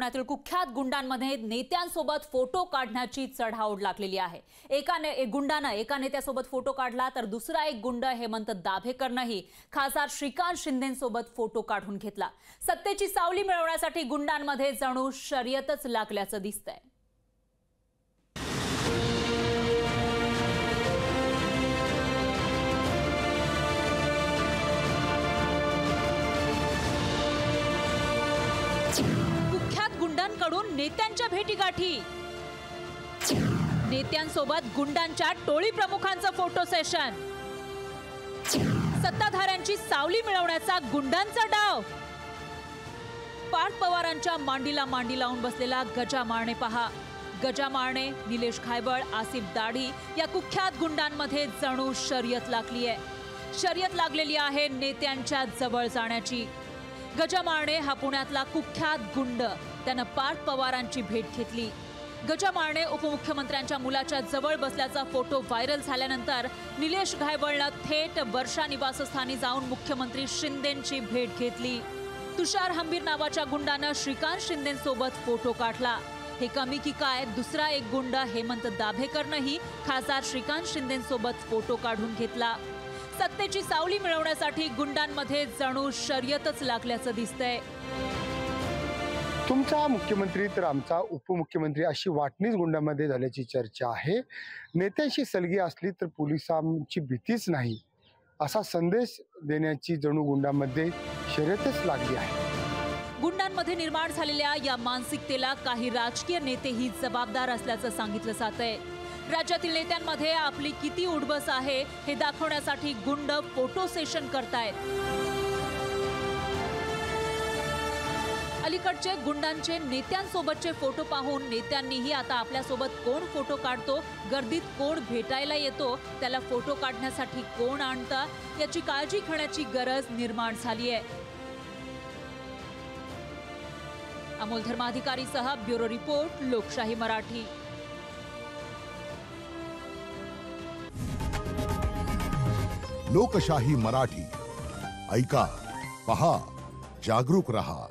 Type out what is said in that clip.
पुण्यातील कुख्यात गुंडांमध्ये नेत्यांसोबत फोटो काढण्याची चढाओढ लागलेली आहे। एका नेत्यासोबत फोटो काढला तर दुसरा एक गुंड हेमंत दाभेकरनंही खासदार श्रीकांत शिंदेंसोबत फोटो काढून घेतला। सत्तेची सावली मिळवण्यासाठी गुंडांमध्ये जणू शर्यतच लागल्याचं दिसतंय। कुख्यात गुंडांकडून नेत्यांच्या भेटीगाठी, नेत्यांसोबत गुंडांच्या टोळी प्रमुखांचं फोटो सेशन, सत्ताधाऱ्यांची सावली मिळवण्याचा गुंडांचा डाव। पार्थ पवारांच्या मांडीला मांडी लावून बसलेला गजा मारणे पहा। गजा मारणे, निलेश घायबळ, आसिफ दाढी या कुख्यात गुंडांमध्ये जणू शर्यत लागली आहे। शर्यत लागलेली आहे नेत्यांच्या जवळ जाण्याची। गजा मारणे हा पुण्यातला कुख्यात गुंड, त्यानं पार्थ पवारांची भेट घेतली। गजा मारणे उपमुख्यमंत्र्यांच्या मुलाच्या जवळ बसल्याचा फोटो व्हायरल झाल्यानंतर निलेश घायबळनं थेट वर्षा निवासस्थानी जाऊन मुख्यमंत्री शिंदेंची भेट घेतली। तुषार हंबीर नावाच्या गुंडानं श्रीकांत शिंदेंसोबत फोटो काढला। हे कमी की काय, दुसरा एक गुंड हेमंत दाभेकरनंही खासदार श्रीकांत शिंदेंसोबत फोटो काढून घेतला। सत्तेची सावली मिळवण्यासाठी गुंडांमध्ये जणू शर्यतच लागल्याचं दिसतंय। तुमचा मुख्यमंत्री तर आमचा उपमुख्यमंत्री अशी वाटणीच गुंडांमध्ये झाल्याची चर्चा आहे। नेत्यांशी सलगी असली तर पोलिसांची भीतीच नाही असा संदेश देण्याची जणू गुंडांमध्ये शर्यतच लागली आहे। गुंडांमध्ये निर्माण झालेल्या या मानसिकतेला काही राजकीय नेतेही जबाबदार असल्याचं सांगितलं जातंय। राज्यातील नेत्यांमध्ये आपली किती उडबस आहे हे दाखवण्यासाठी गुंड फोटो सेशन करतायत। अलीकडचे गुंडांचे नेत्यांसोबतचे फोटो पाहून नेत्यांनीही आता आपल्यासोबत कोण फोटो काढतो, गर्दीत कोण भेटायला येतो, त्याला फोटो काढण्यासाठी कोण आणतं याची काळजी घेण्याची गरज निर्माण झाली आहे। अमोल धर्माधिकारीसह ब्युरो रिपोर्ट, लोकशाही मराठी। लोकशाही मराठी, ऐका, पहा, जागरूक रहा।